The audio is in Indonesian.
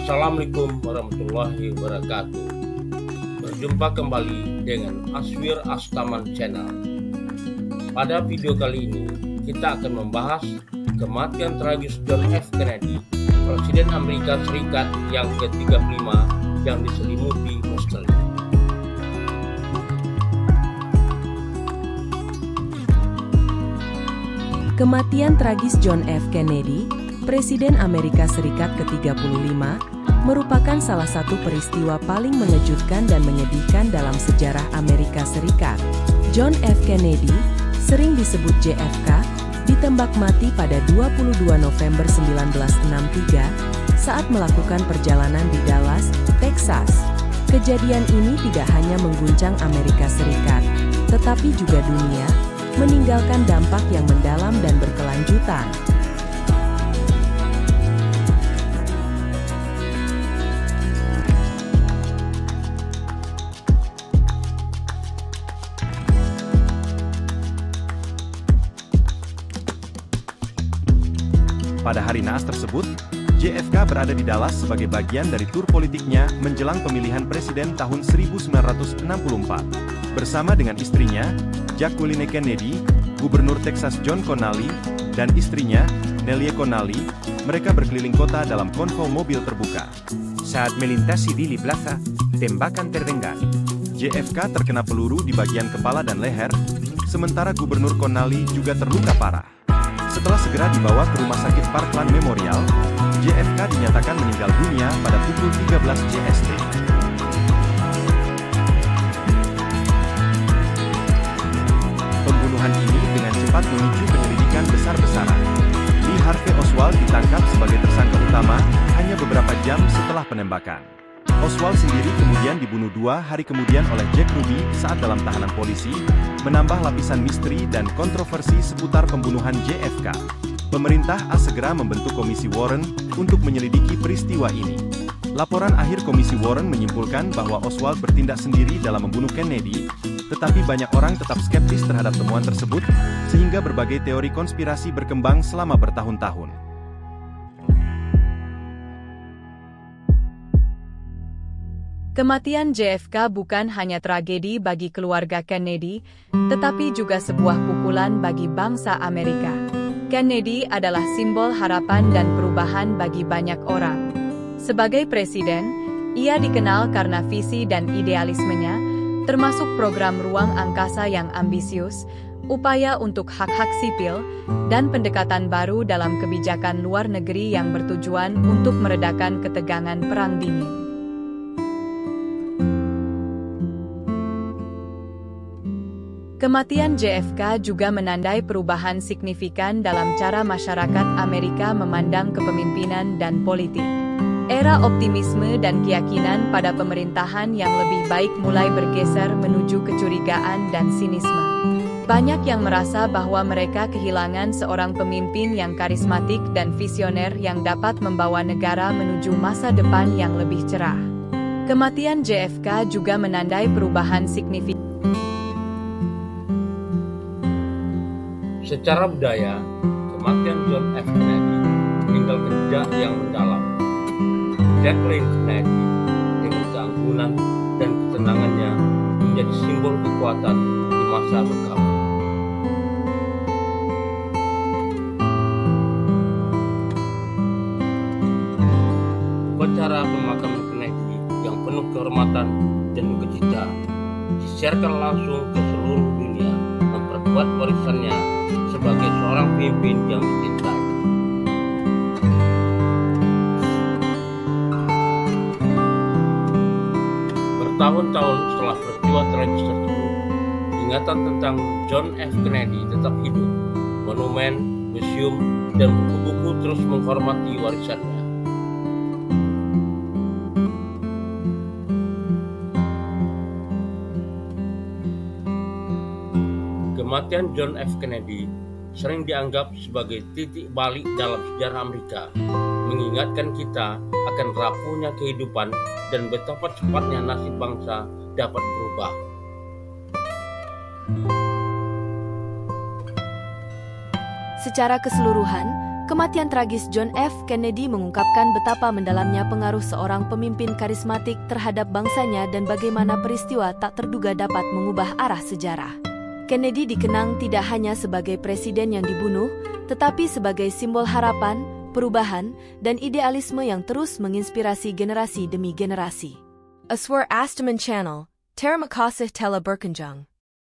Assalamualaikum warahmatullahi wabarakatuh. Berjumpa kembali dengan Aswir Astaman Channel. Pada video kali ini kita akan membahas kematian tragis John F. Kennedy, Presiden Amerika Serikat yang ke-35 yang diselimuti misteri. Kematian tragis John F. Kennedy, Presiden Amerika Serikat ke-35, merupakan salah satu peristiwa paling mengejutkan dan menyedihkan dalam sejarah Amerika Serikat. John F. Kennedy, sering disebut JFK, ditembak mati pada 22 November 1963 saat melakukan perjalanan di Dallas, Texas. Kejadian ini tidak hanya mengguncang Amerika Serikat, tetapi juga dunia, meninggalkan dampak yang mendalam dan berkelanjutan. Pada hari naas tersebut, JFK berada di Dallas sebagai bagian dari tur politiknya menjelang pemilihan presiden tahun 1964. Bersama dengan istrinya, Jacqueline Kennedy, Gubernur Texas John Connally, dan istrinya, Nelie Connally, mereka berkeliling kota dalam konvoi mobil terbuka. Saat melintasi Dealey Plaza, tembakan terdengar. JFK terkena peluru di bagian kepala dan leher, sementara Gubernur Connally juga terluka parah. Setelah segera dibawa ke Rumah Sakit Parkland Memorial, JFK dinyatakan meninggal dunia pada pukul 13 JST. Pembunuhan ini dengan cepat memicu penyelidikan besar-besaran. Lee Harvey Oswald ditangkap sebagai tersangka utama hanya beberapa jam setelah penembakan. Oswald sendiri kemudian dibunuh 2 hari kemudian oleh Jack Ruby saat dalam tahanan polisi, menambah lapisan misteri dan kontroversi seputar pembunuhan JFK. Pemerintah segera membentuk Komisi Warren untuk menyelidiki peristiwa ini. Laporan akhir Komisi Warren menyimpulkan bahwa Oswald bertindak sendiri dalam membunuh Kennedy, tetapi banyak orang tetap skeptis terhadap temuan tersebut, sehingga berbagai teori konspirasi berkembang selama bertahun-tahun. Kematian JFK bukan hanya tragedi bagi keluarga Kennedy, tetapi juga sebuah pukulan bagi bangsa Amerika. Kennedy adalah simbol harapan dan perubahan bagi banyak orang. Sebagai presiden, ia dikenal karena visi dan idealismenya, termasuk program ruang angkasa yang ambisius, upaya untuk hak-hak sipil, dan pendekatan baru dalam kebijakan luar negeri yang bertujuan untuk meredakan ketegangan Perang Dingin. Kematian JFK juga menandai perubahan signifikan dalam cara masyarakat Amerika memandang kepemimpinan dan politik. Era optimisme dan keyakinan pada pemerintahan yang lebih baik mulai bergeser menuju kecurigaan dan sinisme. Banyak yang merasa bahwa mereka kehilangan seorang pemimpin yang karismatik dan visioner yang dapat membawa negara menuju masa depan yang lebih cerah. Kematian JFK juga menandai perubahan signifikan. Secara budaya, kematian John F. Kennedy meninggalkan jejak yang mendalam. Jacqueline Kennedy dengan keanggunan dan ketenangannya menjadi simbol kekuatan di masa berkabut. Upacara pemakaman Kennedy yang penuh kehormatan dan dukacita disiarkan langsung ke seluruh dunia, memperkuat warisannya sebagai seorang pemimpin yang dicintai. Bertahun-tahun setelah peristiwa tragis tersebut, ingatan tentang John F. Kennedy tetap hidup. Monumen, museum, dan buku-buku terus menghormati warisannya. Kematian John F. Kennedy sering dianggap sebagai titik balik dalam sejarah Amerika, mengingatkan kita akan rapuhnya kehidupan dan betapa cepatnya nasib bangsa dapat berubah. Secara keseluruhan, Kematian tragis John F. Kennedy mengungkapkan betapa mendalamnya pengaruh seorang pemimpin karismatik terhadap bangsanya dan bagaimana peristiwa tak terduga dapat mengubah arah sejarah. Kennedy dikenang tidak hanya sebagai presiden yang dibunuh, tetapi sebagai simbol harapan, perubahan, dan idealisme yang terus menginspirasi generasi demi generasi. Aswar Astaman Channel, Terima kasih telah berkunjung.